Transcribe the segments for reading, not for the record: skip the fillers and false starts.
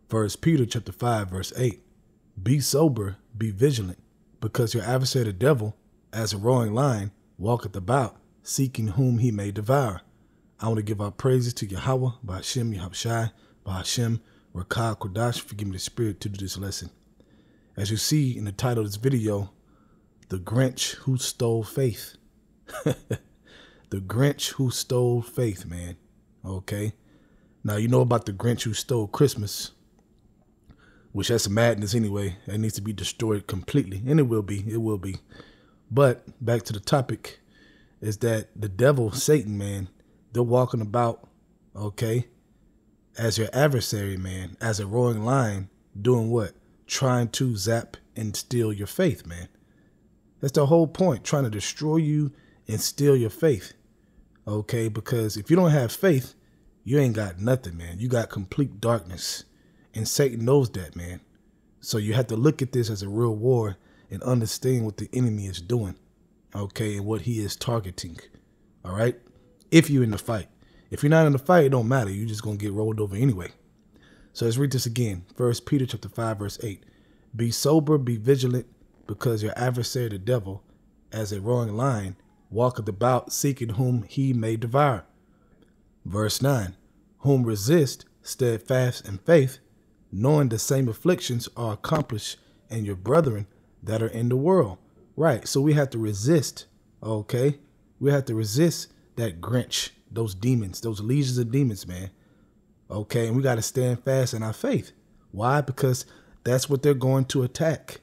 First Peter chapter 5, verse 8. Be sober, be vigilant, because your adversary the devil, as a roaring lion, walketh about, seeking whom he may devour. I want to give our praises to Yahweh, Ba'ashem, Yahushai, Ba'ashem, Rakah, Kodash, for giving me the spirit to do this lesson. As you see in the title of this video, The Grinch Who Stole Faith. The Grinch Who Stole Faith, man. Okay. Now, you know about the Grinch who stole Christmas, which that's madness anyway. That needs to be destroyed completely. And it will be. It will be. But back to the topic is that the devil, Satan, man, they're walking about, okay, as your adversary, man, as a roaring lion, doing what? Trying to zap and steal your faith, man. That's the whole point, trying to destroy you and steal your faith, okay? Because if you don't have faith, you ain't got nothing, man. You got complete darkness, and Satan knows that, man. So you have to look at this as a real war and understand what the enemy is doing, okay, and what he is targeting, all right? If you're in the fight. If you're not in the fight, it don't matter. You're just going to get rolled over anyway. So let's read this again. First Peter chapter 5, verse 8. Be sober, be vigilant, because your adversary the devil, as a roaring lion, walketh about, seeking whom he may devour. Verse 9. Whom resist, steadfast in faith, knowing the same afflictions are accomplished in your brethren that are in the world. Right. So we have to resist. Okay. We have to resist that Grinch, those demons, those legions of demons, man. Okay. And we got to stand fast in our faith. Why? Because that's what they're going to attack.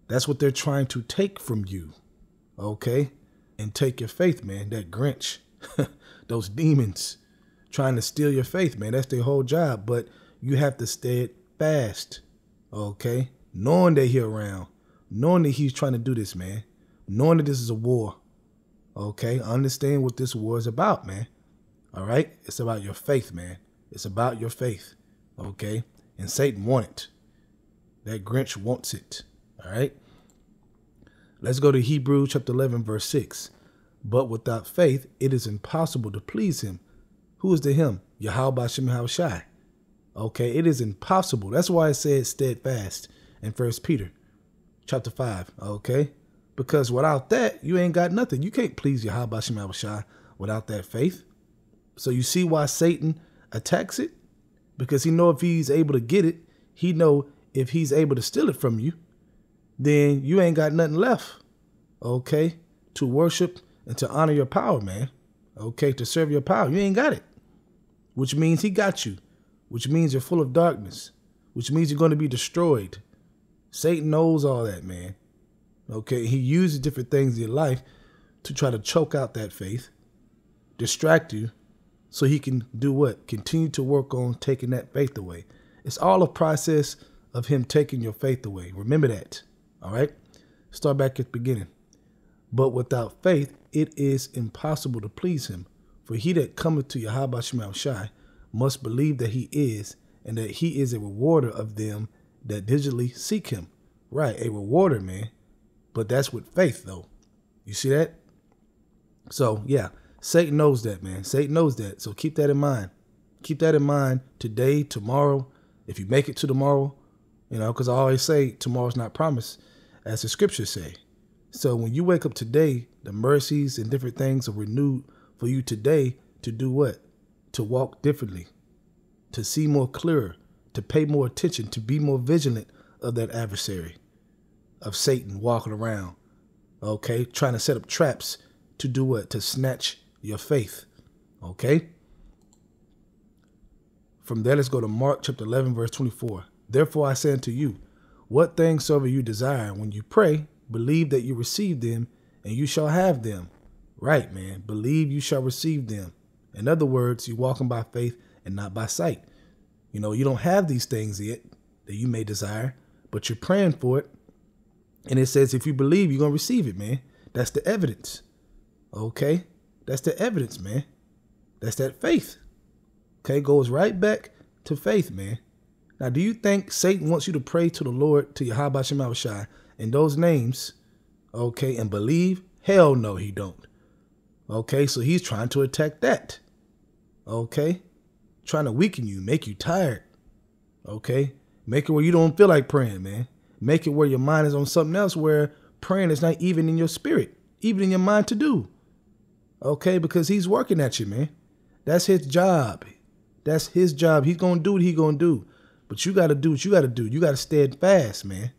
That's what they're trying to take from you. Okay. And take your faith, man. That Grinch, those demons trying to steal your faith, man. That's their whole job. But you have to stay fast. Okay. Knowing that he's around, knowing that he's trying to do this, man. Knowing that this is a war. Okay. Understand what this war is about, man. All right. It's about your faith, man. It's about your faith. Okay. And Satan wants it. That Grinch wants it. All right. Let's go to Hebrews chapter 11, verse 6. But without faith, it is impossible to please him. Who is the him? Yahweh Ba'ashem Yahushai. Okay. It is impossible. That's why it said steadfast in First Peter chapter 5. Okay. Because without that, you ain't got nothing. You can't please Yahweh Ba'ashem Yahushai without that faith. So you see why Satan attacks it? Because he know if he's able to get it, he know if he's able to steal it from you, then you ain't got nothing left, okay, to worship and to honor your power, man, okay, to serve your power. You ain't got it, which means he got you, which means you're full of darkness, which means you're going to be destroyed. Satan knows all that, man, okay. He uses different things in your life to try to choke out that faith, distract you, so he can do what? Continue to work on taking that faith away. It's all a process of him taking your faith away. Remember that. All right. Start back at the beginning. But without faith, it is impossible to please him. For he that cometh to Yahweh Ba'ashem Yahushai must believe that he is, and that he is a rewarder of them that diligently seek him. Right. A rewarder, man. But that's with faith, though. You see that? So, yeah. Satan knows that, man. Satan knows that. So keep that in mind. Keep that in mind today, tomorrow. If you make it to tomorrow, you know, because I always say tomorrow's not promised, as the scriptures say. So when you wake up today, the mercies and different things are renewed for you today to do what? To walk differently, to see more clearer, to pay more attention, to be more vigilant of that adversary, of Satan walking around, okay, trying to set up traps to do what? To snatch your faith, okay? From there, let's go to Mark chapter 11, verse 24. Therefore I say unto you, what things soever you desire, when you pray, believe that you receive them, and you shall have them. Right, man. Believe you shall receive them. In other words, you're walking by faith and not by sight. You know, you don't have these things yet that you may desire, but you're praying for it. And it says, if you believe, you're going to receive it, man. That's the evidence. Okay? That's the evidence, man. That's that faith. Okay? Goes right back to faith, man. Now, do you think Satan wants you to pray to the Lord, to Yahweh Ba'ashem Yahushai, in those names, okay, and believe? Hell no, he don't. Okay, so he's trying to attack that. Okay? Trying to weaken you, make you tired. Okay? Make it where you don't feel like praying, man. Make it where your mind is on something else where praying is not even in your spirit, even in your mind to do. Okay? Because he's working at you, man. That's his job. That's his job. He's going to do what he's going to do. But you got to do what you got to do. You got to stand fast, man.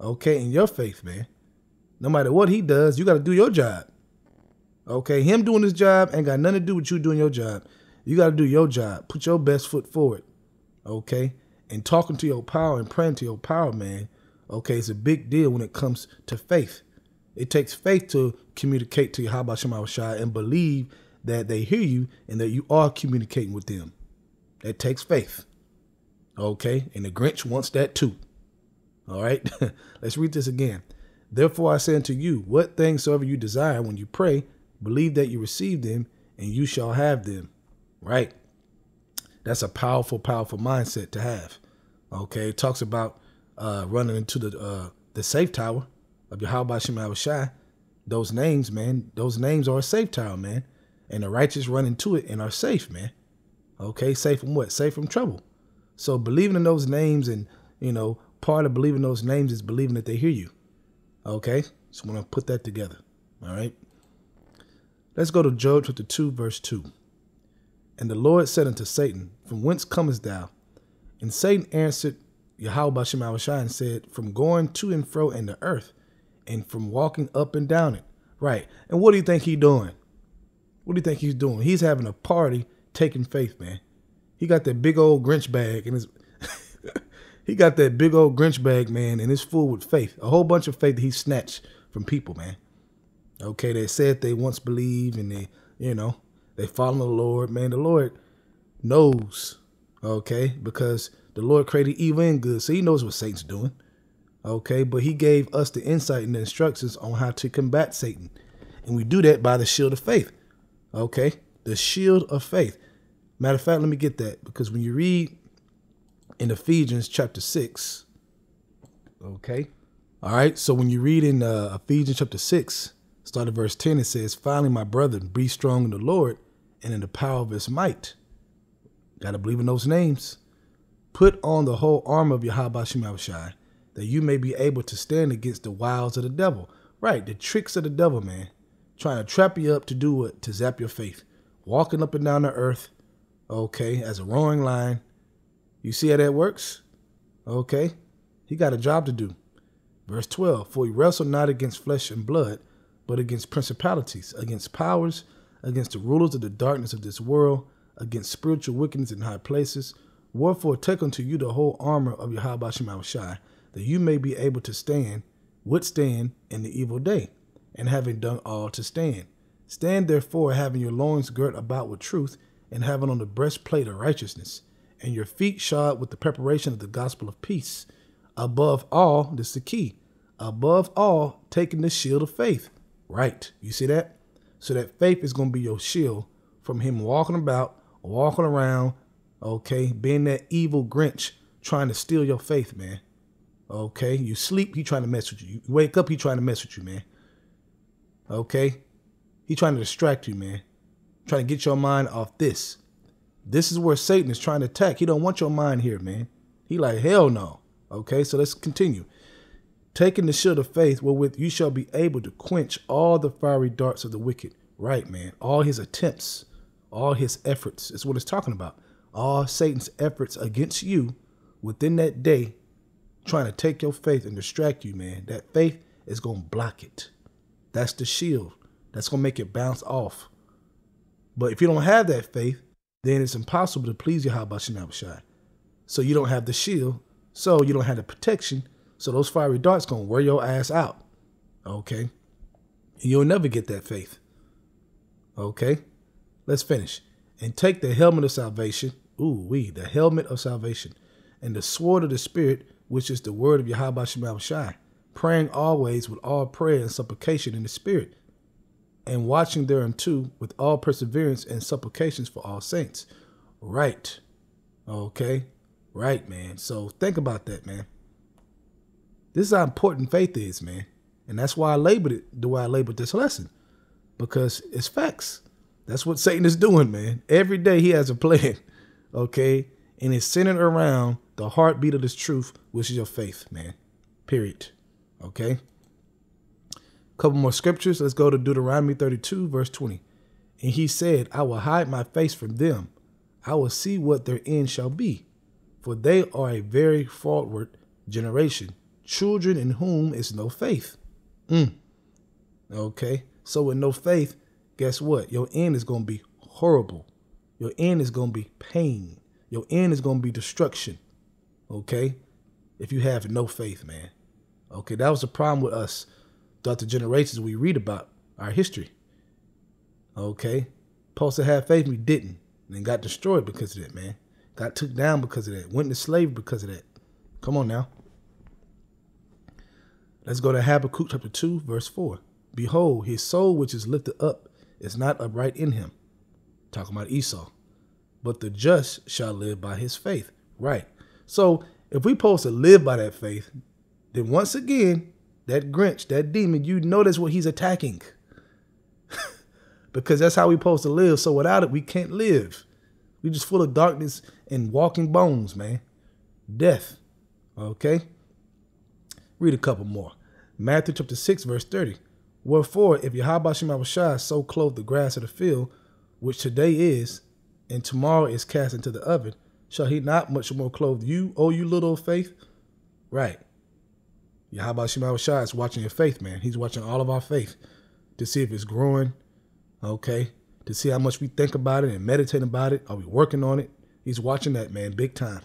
Okay? In your faith, man. No matter what he does, you got to do your job. Okay? Him doing his job ain't got nothing to do with you doing your job. You got to do your job. Put your best foot forward. Okay? And talking to your power and praying to your power, man. Okay? It's a big deal when it comes to faith. It takes faith to communicate to Yahweh Shema Shai and believe that they hear you and that you are communicating with them. That takes faith. Okay? And the Grinch wants that too. All right? Let's read this again. Therefore I say unto you, what things soever you desire when you pray, believe that you receive them and you shall have them. Right? That's a powerful, powerful mindset to have. Okay? It talks about running into the safe tower of Yahweh Shema Shai. Those names, man, those names are a safe tower, man. And the righteous run into it and are safe, man. Okay, safe from what? Safe from trouble. So believing in those names and, part of believing those names is believing that they hear you. Okay, so I'm going to put that together. All right. Let's go to Job chapter 2, verse 2. And the Lord said unto Satan, from whence comest thou? And Satan answered Yahweh Shema Shai and said, from going to and fro in the earth and from walking up and down it. Right. And what do you think he's doing? What do you think he's doing? He's having a party taking faith, man. He got that big old Grinch bag and he got that big old Grinch bag, man, and it's full with faith. A whole bunch of faith that he snatched from people, man. Okay, they said they once believed and they follow the Lord, man. The Lord knows, okay, because the Lord created evil and good, so he knows what Satan's doing. Okay, but he gave us the insight and the instructions on how to combat Satan. And we do that by the shield of faith. Okay, the shield of faith. Matter of fact, let me get that, because when you read in Ephesians chapter 6, okay, all right, so when you read in Ephesians chapter 6, start at verse 10, it says, finally, my brethren, be strong in the Lord and in the power of his might. Got to believe in those names. Put on the whole armor of Yahweh Shema Shai, that you may be able to stand against the wiles of the devil. Right, the tricks of the devil, man. Trying to trap you up to do what? To zap your faith. Walking up and down the earth, okay, as a roaring lion. You see how that works? Okay, he got a job to do. Verse 12, for we wrestle not against flesh and blood, but against principalities, against powers, against the rulers of the darkness of this world, against spiritual wickedness in high places. Wherefore take unto you the whole armor of Yahweh Shema Shai, that you may be able to withstand in the evil day, and having done all to stand. Stand therefore, having your loins girt about with truth, and having on the breastplate of righteousness, and your feet shod with the preparation of the gospel of peace. Above all, this is the key, above all, taking the shield of faith. Right, you see that? So that faith is going to be your shield from him walking around, okay, being that evil Grinch trying to steal your faith, man. Okay, you sleep, he trying to mess with you. You wake up, he trying to mess with you, man. Okay, he trying to distract you, man. Trying to get your mind off this. This is where Satan is trying to attack. He don't want your mind here, man. He like, hell no. Okay, so let's continue. Taking the shield of faith, wherewith you shall be able to quench all the fiery darts of the wicked. Right, man. All his attempts, all his efforts is what it's talking about. All Satan's efforts against you within that day, trying to take your faith and distract you, man. That faith is going to block it. That's the shield. That's going to make it bounce off. But if you don't have that faith, then it's impossible to please Yahweh Shema Shai. So you don't have the shield. So you don't have the protection. So those fiery darts going to wear your ass out. Okay. And you'll never get that faith. Okay. Let's finish. And take the helmet of salvation. The helmet of salvation. And the sword of the Spirit, which is the word of Yahweh Shema Shai. Praying always with all prayer and supplication in the Spirit, and watching thereunto with all perseverance and supplications for all saints. Right. Okay. Right, man. So think about that, man. This is how important faith is, man. And that's why I labeled it the way I labeled this lesson. Because it's facts. That's what Satan is doing, man. Every day he has a plan. Okay. And it's centered around the heartbeat of this truth, which is your faith, man. Period. Okay? Couple more scriptures. Let's go to Deuteronomy 32, verse 20. And he said, I will hide my face from them. I will see what their end shall be. For they are a very forward generation, children in whom is no faith. Okay? So with no faith, guess what? Your end is going to be horrible. Your end is going to be pain. Your end is going to be destruction. Okay? If you have no faith, man. Okay, that was the problem with us throughout the generations we read about our history. Okay? Supposed to have faith, we didn't. And got destroyed because of that, man. Got took down because of that. Went into slavery because of that. Come on now. Let's go to Habakkuk chapter 2, verse 4. Behold, his soul which is lifted up is not upright in him. Talking about Esau. But the just shall live by his faith. Right. So if we supposed to live by that faith, then once again, that Grinch, that demon, you notice what he's attacking. Because that's how we supposed to live. So without it, we can't live. We just full of darkness and walking bones, man. Death. Okay? Read a couple more. Matthew chapter 6, verse 30. Wherefore, if Yahweh Shai so clothe the grass of the field, which today is, and tomorrow is cast into the oven, shall he not much more clothe you, O you little of faith? Right. Yahweh Shai is watching your faith, man. He's watching all of our faith to see if it's growing, okay? To see how much we think about it and meditate about it. Are we working on it? He's watching that, man, big time.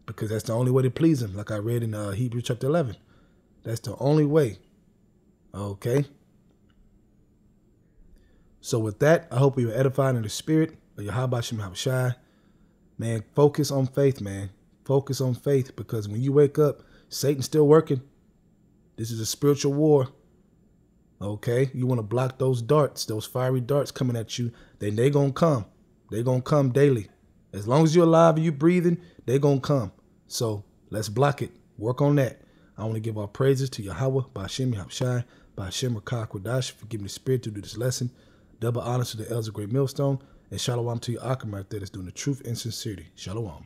Because that's the only way to please him, like I read in Hebrews chapter 11. That's the only way, okay? So with that, I hope you were edified in the spirit of Yahweh Shai. Man, focus on faith, man. Focus on faith, because when you wake up, Satan's still working. This is a spiritual war. Okay? You want to block those darts, those fiery darts coming at you. Then they going to come. They going to come daily. As long as you're alive and you're breathing, they going to come. So let's block it. Work on that. I want to give our praises to Yahweh, Ba'ashem Yahushai, Ba'ashem Rakah Kodash, for giving the spirit to do this lesson. Double honors to the elders of Great Millstone. And shalom to your Akim right there that's doing the truth and sincerity. Shalom.